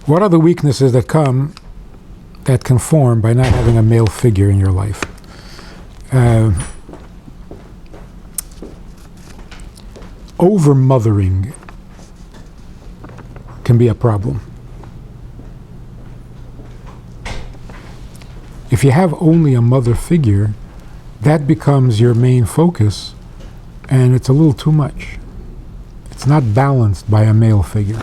What are the weaknesses that can form by not having a male figure in your life? Over-mothering can be a problem. If you have only a mother figure, that becomes your main focus, and it's a little too much. It's not balanced by a male figure.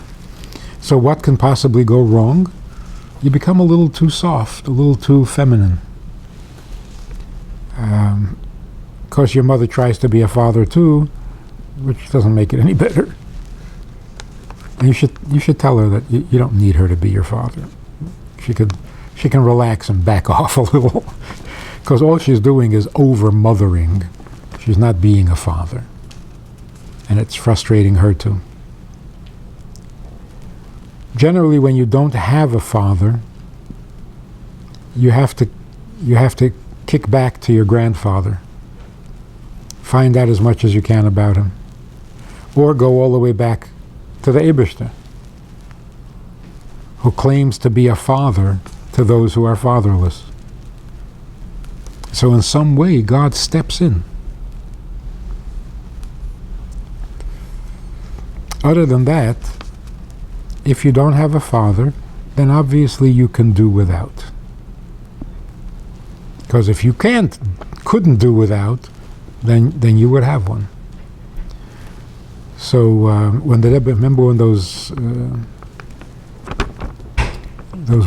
So what can possibly go wrong? You become a little too soft, a little too feminine. Because your mother tries to be a father too, which doesn't make it any better. And you should tell her that you don't need her to be your father. She can relax and back off a little, because all she's doing is over-mothering. She's not being a father, and it's frustrating her too. Generally, when you don't have a father, you have to kick back to your grandfather. Find out as much as you can about him, or go all the way back to the Eibishter, who claims to be a father to those who are fatherless. So in some way, God steps in. Other than that, if you don't have a father, then obviously you can do without. Because if you couldn't do without, then you would have one. So when the Rebbe, remember when those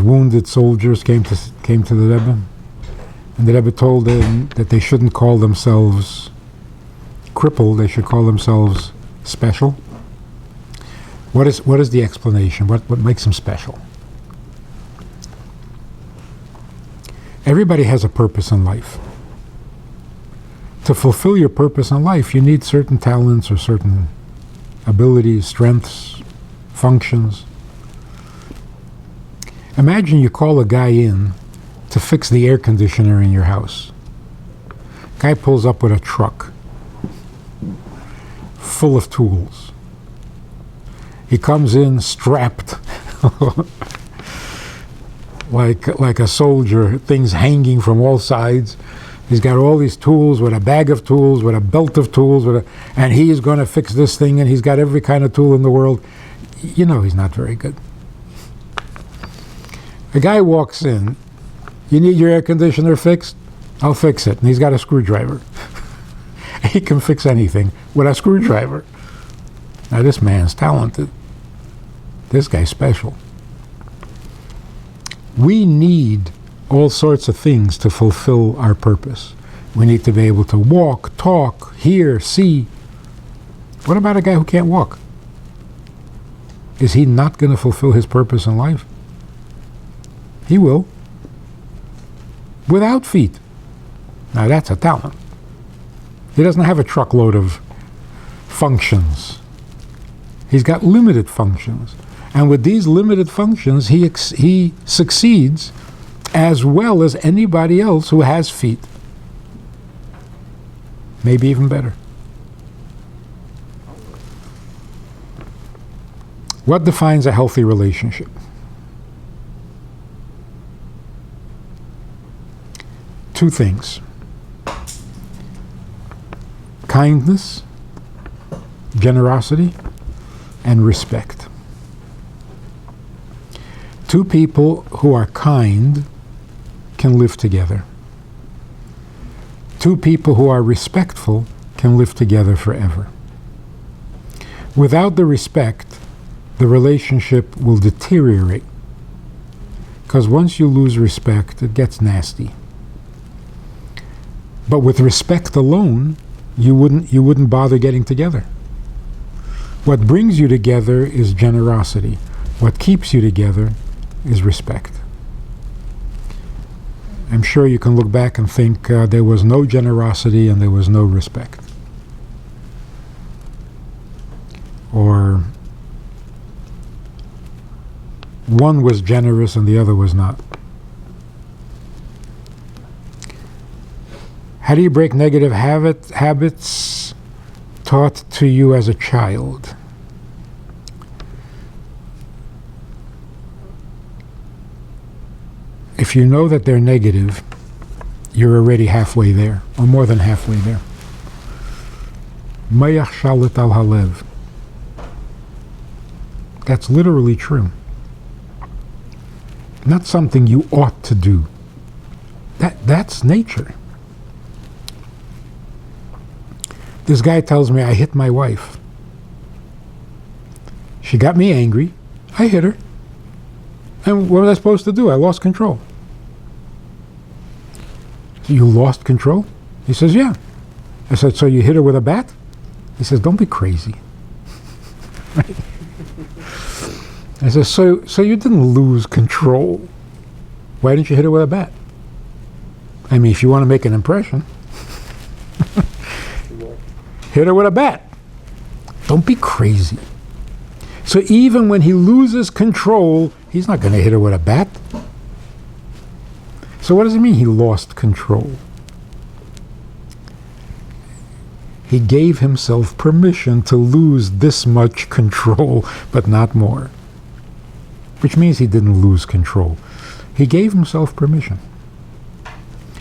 wounded soldiers came to the Rebbe, and the Rebbe told them that they shouldn't call themselves crippled; they should call themselves special. What is the explanation? What makes them special? Everybody has a purpose in life. To fulfill your purpose in life, you need certain talents or certain abilities, strengths, functions. Imagine you call a guy in to fix the air conditioner in your house. Guy pulls up with a truck full of tools. He comes in strapped like a soldier, things hanging from all sides. He's got all these tools, with a bag of tools, with a belt of tools, and he is going to fix this thing, and he's got every kind of tool in the world. You know he's not very good. A guy walks in, you need your air conditioner fixed? I'll fix it. And he's got a screwdriver. He can fix anything with a screwdriver. Now this man's talented. This guy's special. We need all sorts of things to fulfill our purpose. We need to be able to walk, talk, hear, see. What about a guy who can't walk? Is he not going to fulfill his purpose in life? He will. Without feet. Now that's a talent. He doesn't have a truckload of functions. He's got limited functions. And with these limited functions, he succeeds as well as anybody else who has feet. Maybe even better. What defines a healthy relationship? Two things. Kindness, generosity, and respect. Two people who are kind can live together. Two people who are respectful can live together forever. Without the respect, the relationship will deteriorate. Because once you lose respect, it gets nasty. But with respect alone, you wouldn't bother getting together. What brings you together is generosity. What keeps you together is respect. I'm sure you can look back and think there was no generosity and there was no respect. Or one was generous and the other was not. How do you break negative habits taught to you as a child? If you know that they're negative, you're already halfway there, or more than halfway there. Mayach shalit al halev. That's literally true. Not something you ought to do. That's nature. This guy tells me I hit my wife. She got me angry. I hit her. And what was I supposed to do? I lost control. You lost control? He says, yeah. I said, so you hit her with a bat? He says, don't be crazy. Right? I said, so you didn't lose control. Why didn't you hit her with a bat? I mean, if you want to make an impression, hit her with a bat. Don't be crazy. So even when he loses control, he's not going to hit her with a bat. So what does it mean he lost control? He gave himself permission to lose this much control, but not more. Which means he didn't lose control. He gave himself permission.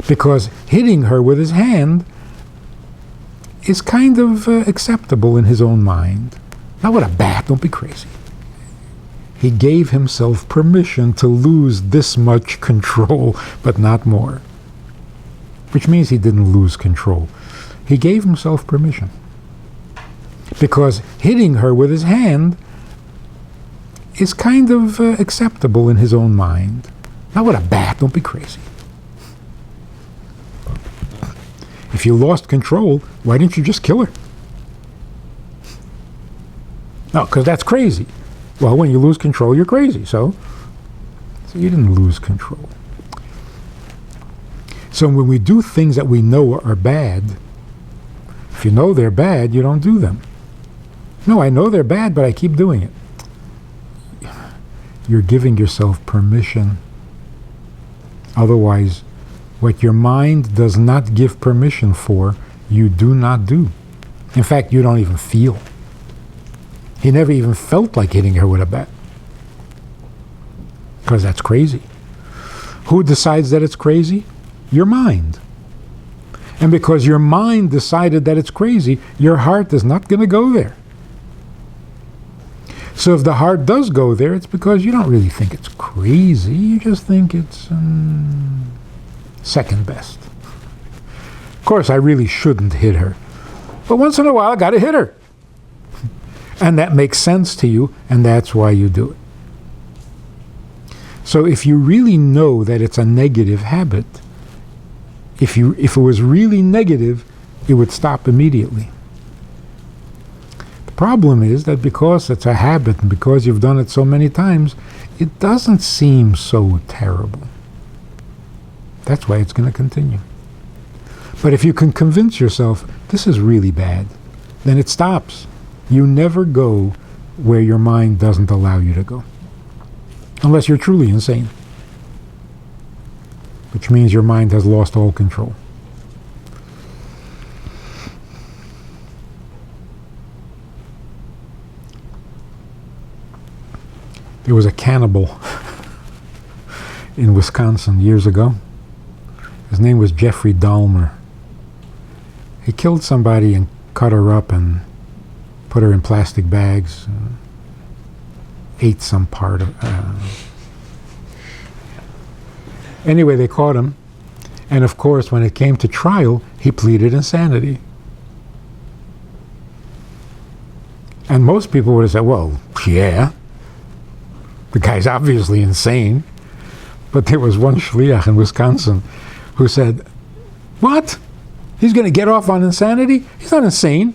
Because hitting her with his hand is kind of acceptable in his own mind. Not with a bat, don't be crazy. He gave himself permission to lose this much control, but not more. Which means he didn't lose control. He gave himself permission. Because hitting her with his hand is kind of acceptable in his own mind. Not with a bat, don't be crazy. If you lost control, why didn't you just kill her? No, because that's crazy. Well, when you lose control, you're crazy. So you didn't lose control. So when we do things that we know are bad, if you know they're bad, you don't do them. No, I know they're bad, but I keep doing it. You're giving yourself permission. Otherwise, what your mind does not give permission for, you do not do. In fact, you don't even feel. He never even felt like hitting her with a bat. Because that's crazy. Who decides that it's crazy? Your mind. And because your mind decided that it's crazy, your heart is not going to go there. So if the heart does go there, it's because you don't really think it's crazy. You just think it's second best. Of course, I really shouldn't hit her. But once in a while, I got to hit her. And that makes sense to you, and that's why you do it. So if you really know that it's a negative habit, if it was really negative, it would stop immediately. The problem is that because it's a habit and because you've done it so many times, it doesn't seem so terrible. That's why it's going to continue. But if you can convince yourself this is really bad, then it stops. You never go where your mind doesn't allow you to go. Unless you're truly insane. Which means your mind has lost all control. There was a cannibal in Wisconsin years ago. His name was Jeffrey Dahmer. He killed somebody and cut her up and put her in plastic bags, ate some part of Anyway, they caught him. And of course, when it came to trial, he pleaded insanity. And most people would have said, well, yeah, the guy's obviously insane. But there was one shliach in Wisconsin who said, what? He's going to get off on insanity? He's not insane.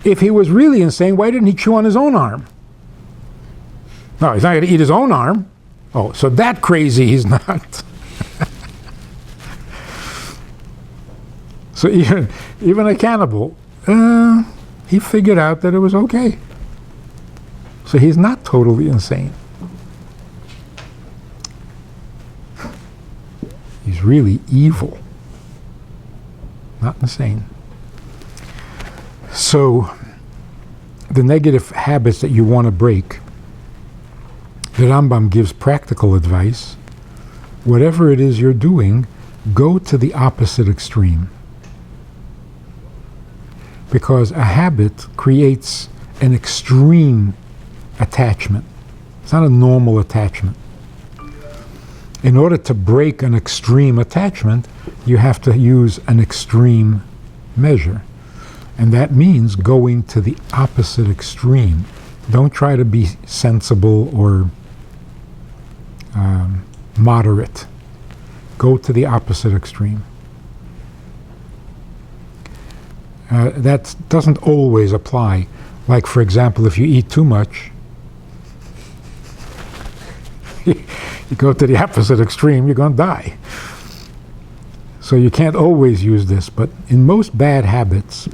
If he was really insane, why didn't he chew on his own arm? No, he's not going to eat his own arm. Oh, so that crazy he's not. So even a cannibal, he figured out that it was okay. So he's not totally insane. He's really evil, not insane. So the negative habits that you want to break, the Rambam gives practical advice whatever it is you're doing, go to the opposite extreme. Because a habit creates an extreme attachment. It's not a normal attachment. In order to break an extreme attachment, you have to use an extreme measure. And that means going to the opposite extreme. Don't try to be sensible or moderate. Go to the opposite extreme. That doesn't always apply. Like, for example, if you eat too much, you go to the opposite extreme, you're going to die. So you can't always use this, but in most bad habits,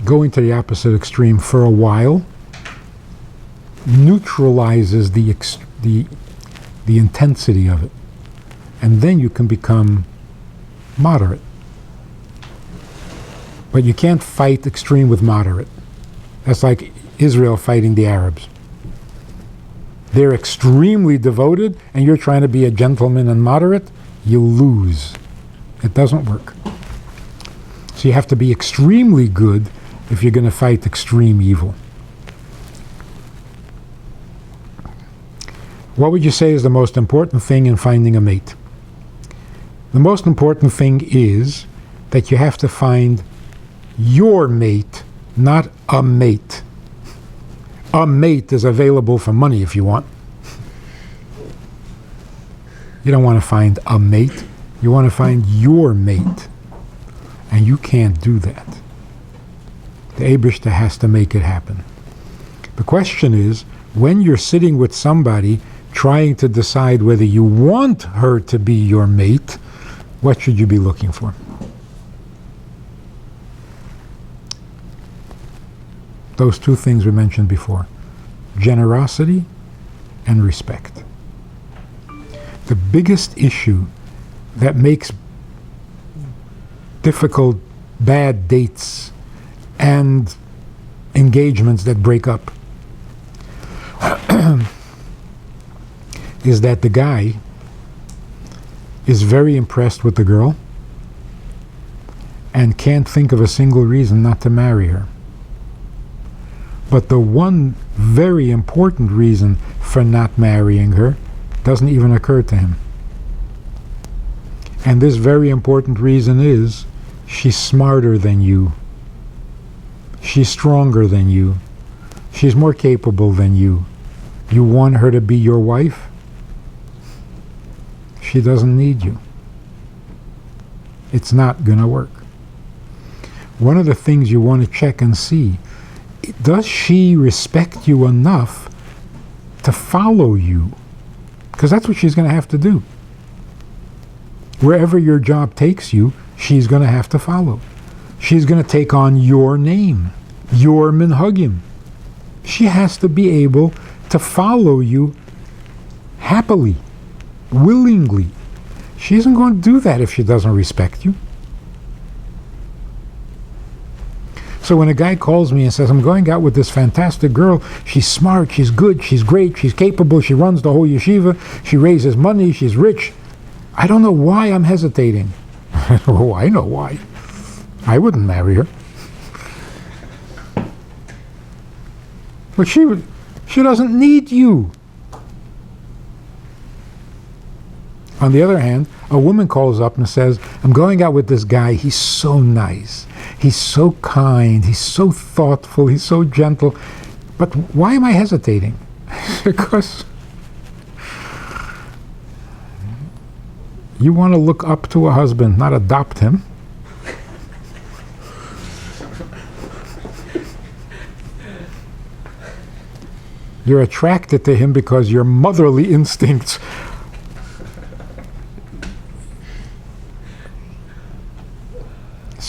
going to the opposite extreme for a while neutralizes the intensity of it. And then you can become moderate. But you can't fight extreme with moderate. That's like Israel fighting the Arabs. They're extremely devoted, and you're trying to be a gentleman and moderate, you lose. It doesn't work. So you have to be extremely good if you're going to fight extreme evil. What would you say is the most important thing in finding a mate? The most important thing is that you have to find your mate, not a mate. A mate is available for money if you want. You don't want to find a mate. You want to find your mate. And you can't do that. The Eibishter has to make it happen. The question is, when you're sitting with somebody trying to decide whether you want her to be your mate, what should you be looking for? Those two things we mentioned before. Generosity and respect. The biggest issue that makes difficult, bad dates and engagements that break up is that the guy is very impressed with the girl and can't think of a single reason not to marry her. But the one very important reason for not marrying her doesn't even occur to him. And this very important reason is she's smarter than you. She's stronger than you. She's more capable than you. You want her to be your wife? She doesn't need you. It's not going to work. One of the things you want to check and see, does she respect you enough to follow you? Because that's what she's going to have to do. Wherever your job takes you, she's going to have to follow. She's going to take on your name, your minhagim. She has to be able to follow you happily, willingly. She isn't going to do that if she doesn't respect you. So when a guy calls me and says, I'm going out with this fantastic girl, she's smart, she's good, she's great, she's capable, she runs the whole yeshiva, she raises money, she's rich, I don't know why I'm hesitating. Oh, I know why. I wouldn't marry her. But she doesn't need you. On the other hand, a woman calls up and says, I'm going out with this guy, he's so nice, he's so kind, he's so thoughtful, he's so gentle, but why am I hesitating? Because you want to look up to a husband, not adopt him. You're attracted to him because your motherly instincts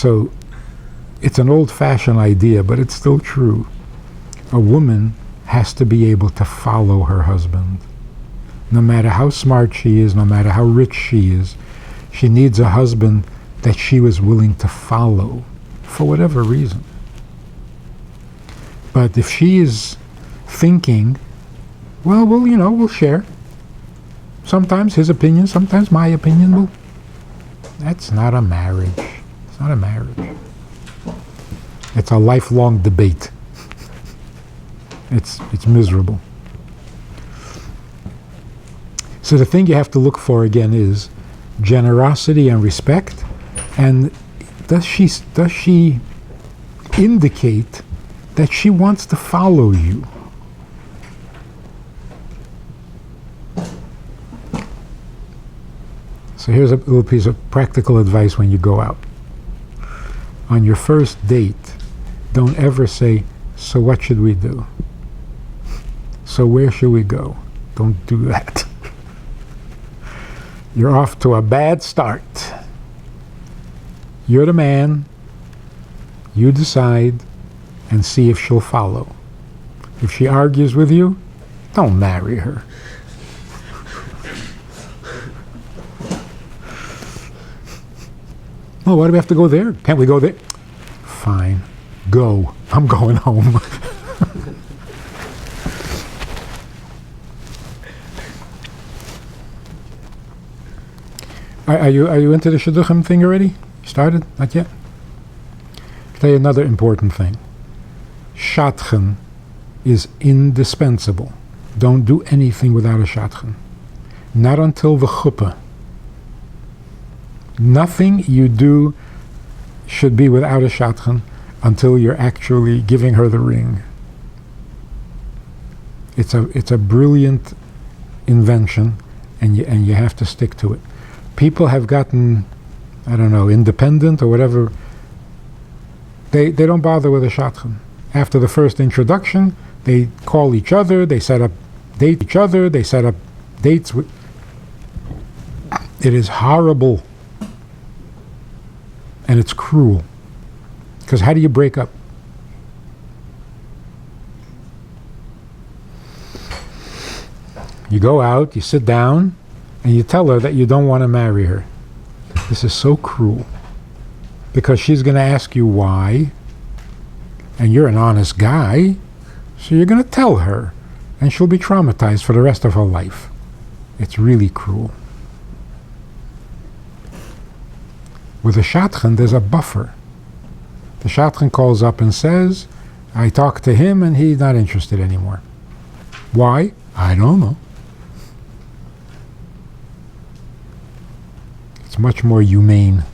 So it's an old-fashioned idea, but it's still true. A woman has to be able to follow her husband. No matter how smart she is, no matter how rich she is, she needs a husband that she was willing to follow for whatever reason. But if she is thinking, well, we'll share. sometimes his opinion, sometimes my opinion. Well, that's not a marriage. It's not a marriage. It's a lifelong debate. It's miserable. So the thing you have to look for again is generosity and respect. And does she indicate that she wants to follow you? So here's a little piece of practical advice when you go out. On your first date, don't ever say, "So what should we do? So where should we go?" Don't do that. You're off to a bad start. You're the man. You decide and see if she'll follow. If she argues with you, don't marry her. Oh, why do we have to go there? Can't we go there? Fine. Go. I'm going home. Are you into the shidduchim thing already? You started? Not yet? I'll tell you another important thing. Shadchan is indispensable. Don't do anything without a shadchan. Not until the chuppah. Nothing you do should be without a shadchan until you're actually giving her the ring. It's a brilliant invention, and you have to stick to it. People have gotten, I don't know, independent or whatever. They don't bother with a shadchan. After the first introduction, they call each other, they set up dates with. It is horrible. And it's cruel. Because how do you break up? You go out, you sit down, and you tell her that you don't want to marry her. This is so cruel. Because she's going to ask you why, and you're an honest guy, so you're going to tell her, and she'll be traumatized for the rest of her life. It's really cruel. With a shadchan, there's a buffer. The shadchan calls up and says, I talked to him and he's not interested anymore. Why? I don't know. It's much more humane.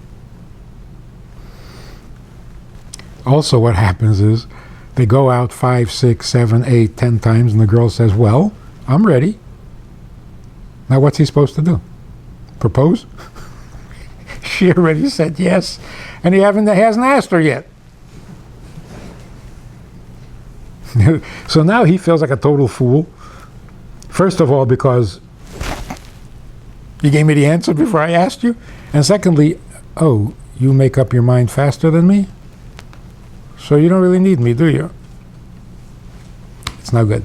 Also, what happens is they go out 5, 6, 7, 8, 10 times and the girl says, well, I'm ready. Now what's he supposed to do? Propose? She already said yes, and he hasn't asked her yet. So now he feels like a total fool. First of all, because you gave me the answer before I asked you. And secondly, oh, you make up your mind faster than me? So you don't really need me, do you? It's no good.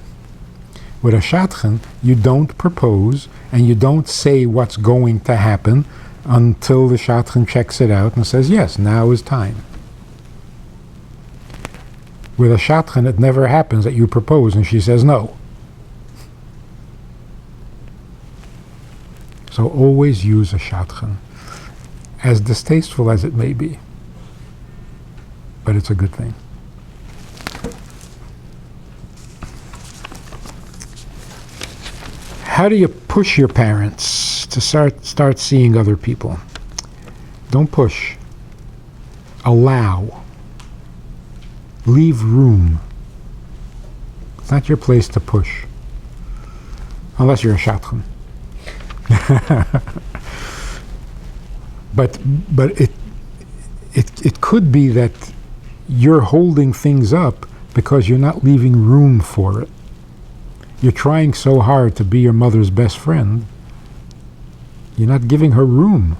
With a shadchan, you don't propose and you don't say what's going to happen until the shadchan checks it out and says, yes, now is time. With a shadchan, it never happens that you propose and she says no. So always use a shadchan, as distasteful as it may be. But it's a good thing. How do you push your parents to start seeing other people? Don't push. Allow. Leave room. It's not your place to push. Unless you're a shadchan. But it could be that you're holding things up because you're not leaving room for it. You're trying so hard to be your mother's best friend, you're not giving her room.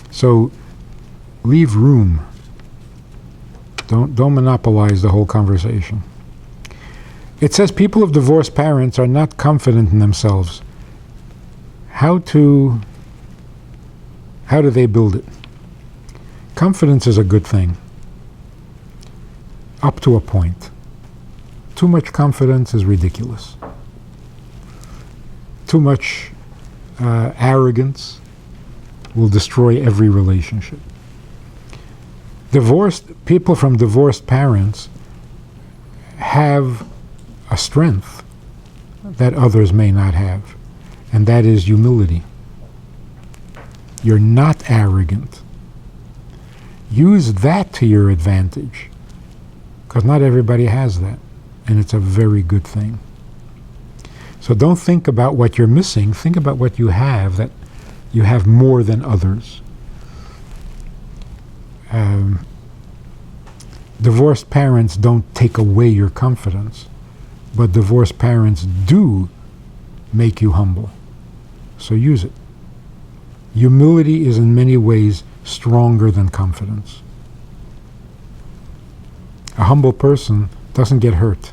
So leave room. Don't monopolize the whole conversation. It says people of divorced parents are not confident in themselves. How do they build it? Confidence is a good thing, up to a point. Too much confidence is ridiculous. too much arrogance will destroy every relationship. People from divorced parents have a strength that others may not have, and that is humility. You're not arrogant. Use that to your advantage, because not everybody has that, and it's a very good thing. So don't think about what you're missing. Think about what you have, that you have more than others. Divorced parents don't take away your confidence, but divorced parents do make you humble. So use it. Humility is in many ways stronger than confidence. A humble person doesn't get hurt.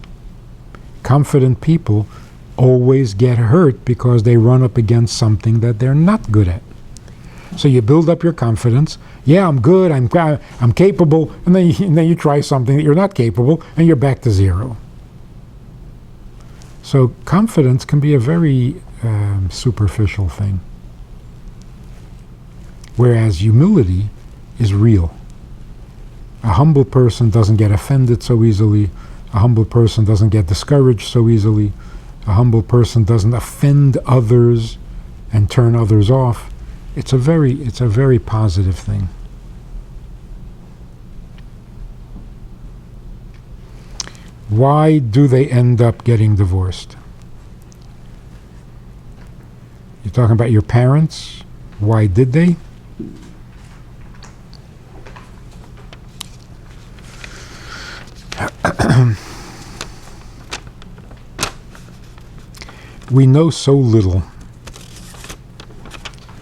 Confident people always get hurt because they run up against something that they're not good at. So you build up your confidence. Yeah, I'm good, I'm capable, and then you try something that you're not capable, and you're back to zero. So confidence can be a very superficial thing, whereas humility is real. A humble person doesn't get offended so easily. A humble person doesn't get discouraged so easily. A humble person doesn't offend others and turn others off. It's a very positive thing. Why do they end up getting divorced? You're talking about your parents? Why did they? We know so little.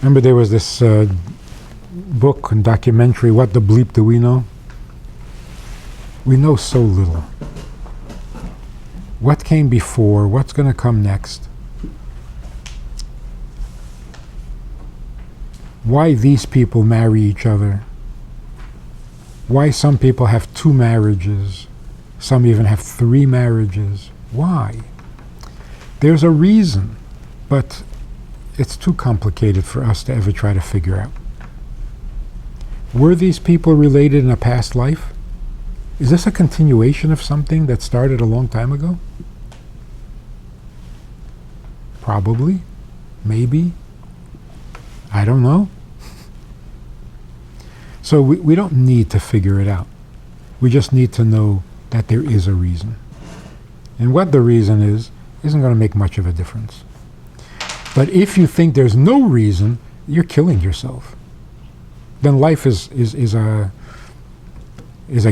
Remember there was this book and documentary, What the Bleep Do We Know? We know so little. What came before? What's going to come next? Why these people marry each other? Why some people have 2 marriages? Some even have 3 marriages. Why? There's a reason, but it's too complicated for us to ever try to figure out. Were these people related in a past life? Is this a continuation of something that started a long time ago? Probably. Maybe. I don't know. So we don't need to figure it out. We just need to know that there is a reason. And what the reason is isn't going to make much of a difference. But if you think there's no reason, you're killing yourself. Then life is a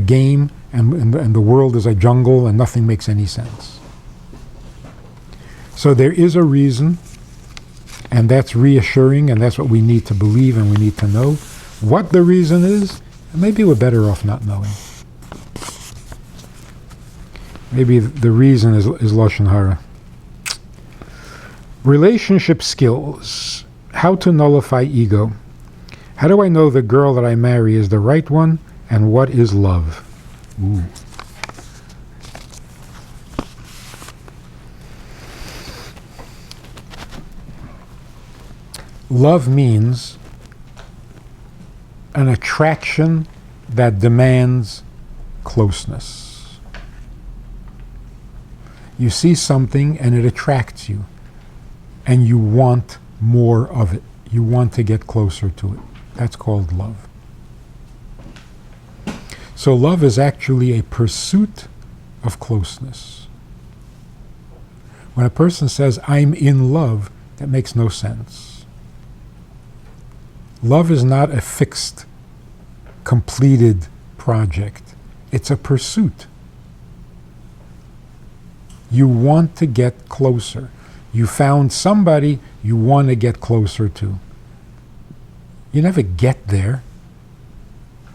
game, and the world is a jungle, and nothing makes any sense. So there is a reason, and that's reassuring, and that's what we need to believe, and we need to know. What the reason is, maybe we're better off not knowing. Maybe the reason is Lashon Hara. Relationship skills. How to nullify ego. How do I know the girl that I marry is the right one? And what is love? Ooh. Love means an attraction that demands closeness. You see something and it attracts you, and you want more of it. You want to get closer to it. That's called love. So love is actually a pursuit of closeness. When a person says, I'm in love, that makes no sense. Love is not a fixed, completed project. It's a pursuit. You want to get closer. You found somebody you want to get closer to. You never get there.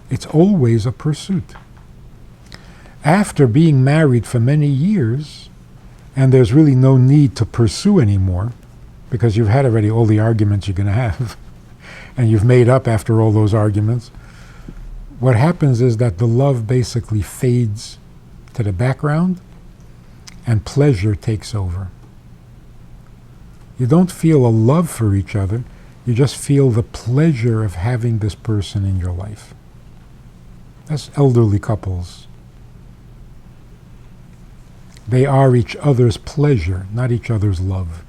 It's always a pursuit. After being married for many years, and there's really no need to pursue anymore, because you've had already all the arguments you're going to have, and you've made up after all those arguments, what happens is that the love basically fades to the background, and pleasure takes over. You don't feel a love for each other. You just feel the pleasure of having this person in your life. That's elderly couples. They are each other's pleasure, not each other's love.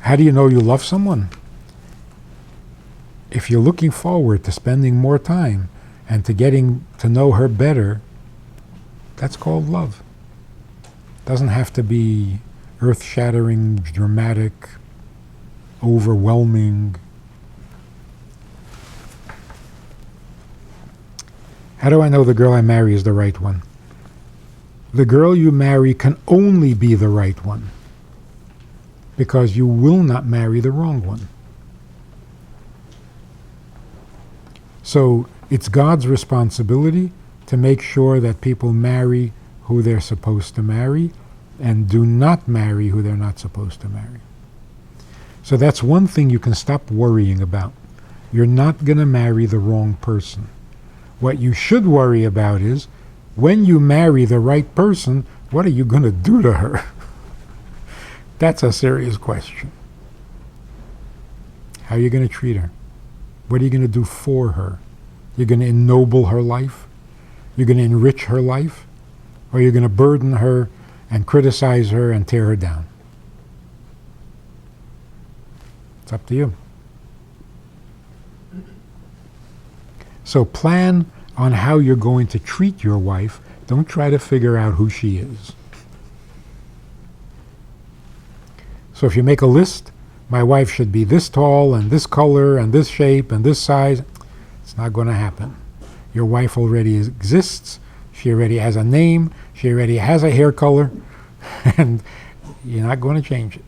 How do you know you love someone? If you're looking forward to spending more time and to getting to know her better, that's called love. Doesn't have to be earth-shattering, dramatic, overwhelming. How do I know the girl I marry is the right one? The girl you marry can only be the right one, because you will not marry the wrong one. So it's God's responsibility to make sure that people marry who they're supposed to marry and do not marry who they're not supposed to marry. So that's one thing you can stop worrying about. You're not going to marry the wrong person. What you should worry about is, when you marry the right person, what are you going to do to her? That's a serious question. How are you going to treat her? What are you going to do for her? You're going to ennoble her life? You're going to enrich her life? Or you're going to burden her and criticize her and tear her down? It's up to you. So plan on how you're going to treat your wife. Don't try to figure out who she is. So if you make a list, my wife should be this tall and this color and this shape and this size, it's not going to happen. Your wife already exists. She already has a name. She already has a hair color. And you're not going to change it.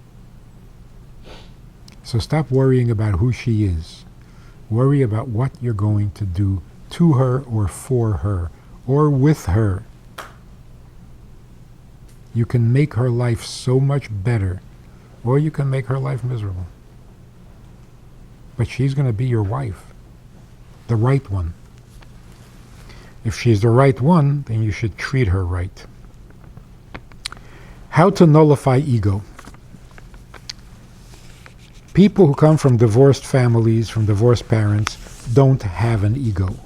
So stop worrying about who she is. Worry about what you're going to do to her or for her or with her. You can make her life so much better, or you can make her life miserable. But she's going to be your wife, the right one. If she's the right one, then you should treat her right. How to nullify ego. People who come from divorced families, from divorced parents, don't have an ego.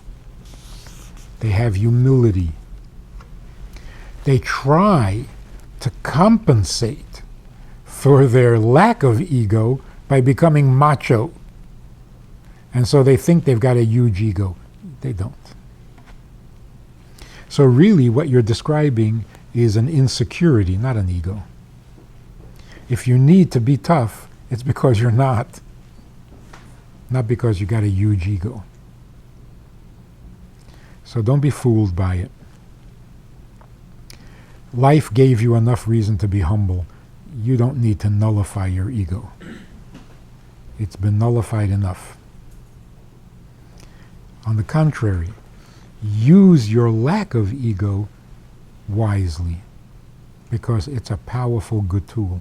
They have humility. They try to compensate for their lack of ego by becoming macho. And so they think they've got a huge ego. They don't. So really what you're describing is an insecurity, not an ego. If you need to be tough, it's because you're not because you got a huge ego. So don't be fooled by it. Life gave you enough reason to be humble. You don't need to nullify your ego. It's been nullified enough. On the contrary, use your lack of ego wisely, because it's a powerful, good tool.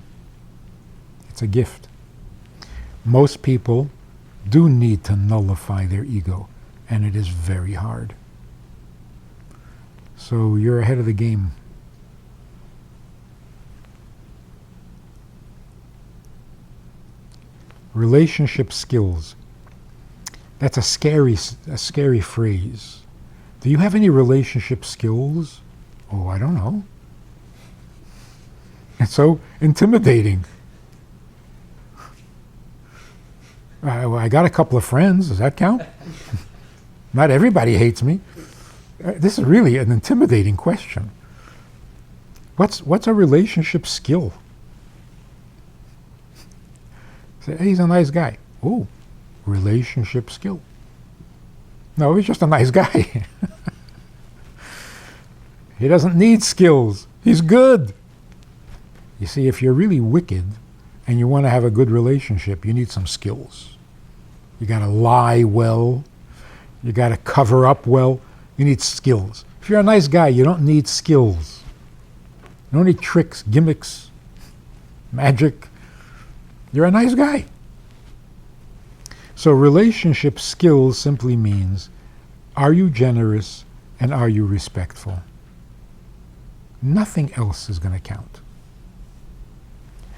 It's a gift. Most people do need to nullify their ego, and it is very hard. So you're ahead of the game. Relationship skills. That's a scary phrase. Do you have any relationship skills? Oh, I don't know. It's so intimidating. I got a couple of friends. Does that count? Not everybody hates me. This is really an intimidating question. What's a relationship skill? Say, hey, he's a nice guy. Oh, relationship skill. No, he's just a nice guy. He doesn't need skills. He's good. You see, if you're really wicked and you want to have a good relationship, you need some skills. You got to lie well. You got to cover up well. You need skills. If you're a nice guy, you don't need skills. You don't need tricks, gimmicks, magic. You're a nice guy. So relationship skills simply means, are you generous and are you respectful? Nothing else is going to count.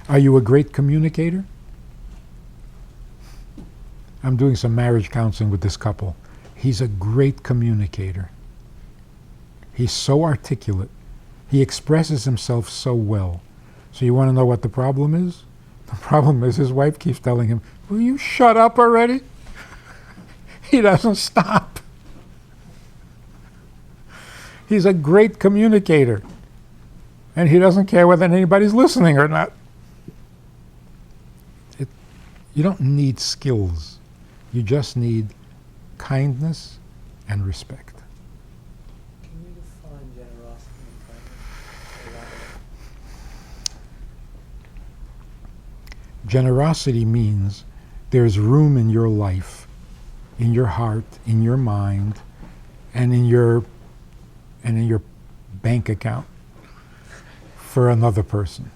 Are you a great communicator? I'm doing some marriage counseling with this couple. He's a great communicator. He's so articulate. He expresses himself so well. So you want to know what the problem is? The problem is his wife keeps telling him, will you shut up already? He doesn't stop. He's a great communicator. And he doesn't care whether anybody's listening or not. You don't need skills. You just need kindness and respect. Can you define generosity and kindness? Generosity means there's room in your life, in your heart, in your mind, and in your bank account for another person.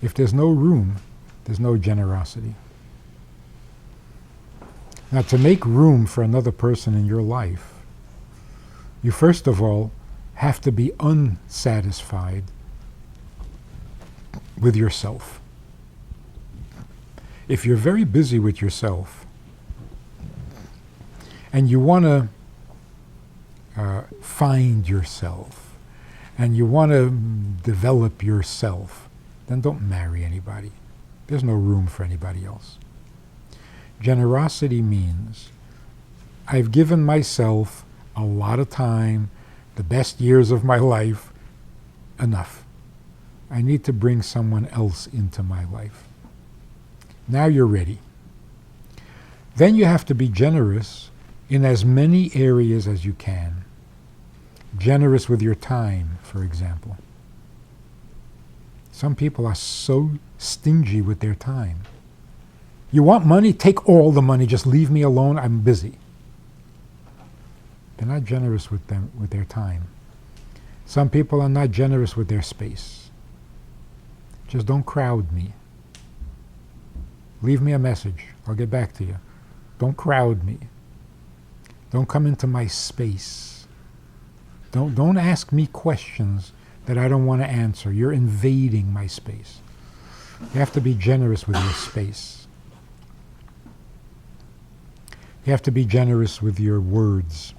If there's no room, there's no generosity. Now, to make room for another person in your life, you first of all have to be unsatisfied with yourself. If you're very busy with yourself and you want to find yourself and you want to develop yourself, then don't marry anybody. There's no room for anybody else. Generosity means I've given myself a lot of time, the best years of my life, enough. I need to bring someone else into my life. Now you're ready. Then you have to be generous in as many areas as you can. Generous with your time, for example. Some people are so stingy with their time. You want money? Take all the money. Just leave me alone. I'm busy. They're not generous with their time. Some people are not generous with their space. Just don't crowd me. Leave me a message. I'll get back to you. Don't crowd me. Don't come into my space. Don't ask me questions that I don't want to answer. You're invading my space. You have to be generous with your space. You have to be generous with your words.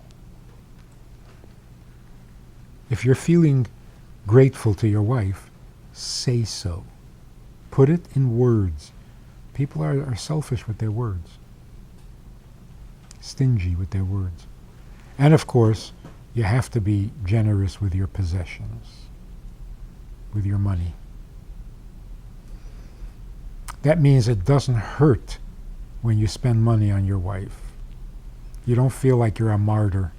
If you're feeling grateful to your wife, say so. Put it in words. People are selfish with their words. Stingy with their words. And of course, you have to be generous with your possessions, with your money. That means it doesn't hurt when you spend money on your wife. You don't feel like you're a martyr,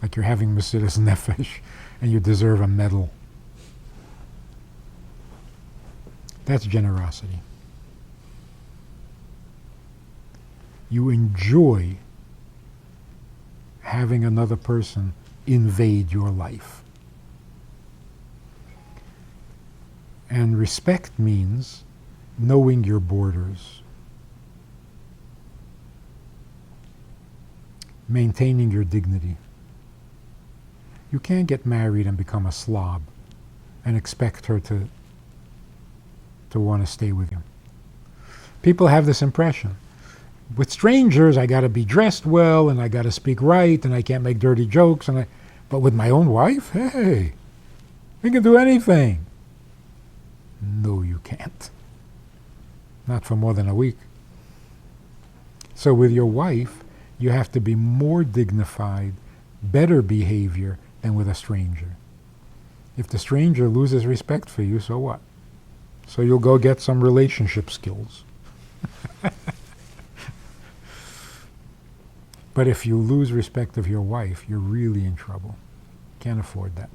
like you're having Mesilas Nefesh and you deserve a medal. That's generosity. You enjoy having another person invade your life. And respect means knowing your borders, maintaining your dignity. You can't get married and become a slob and expect her to want to stay with you. People have this impression. With strangers, I got to be dressed well, and I got to speak right, and I can't make dirty jokes. But with my own wife, hey, we can do anything. No, you can't. Not for more than a week. So with your wife, you have to be more dignified, better behavior than with a stranger. If the stranger loses respect for you, so what? So you'll go get some relationship skills. But if you lose respect of your wife, you're really in trouble. Can't afford that.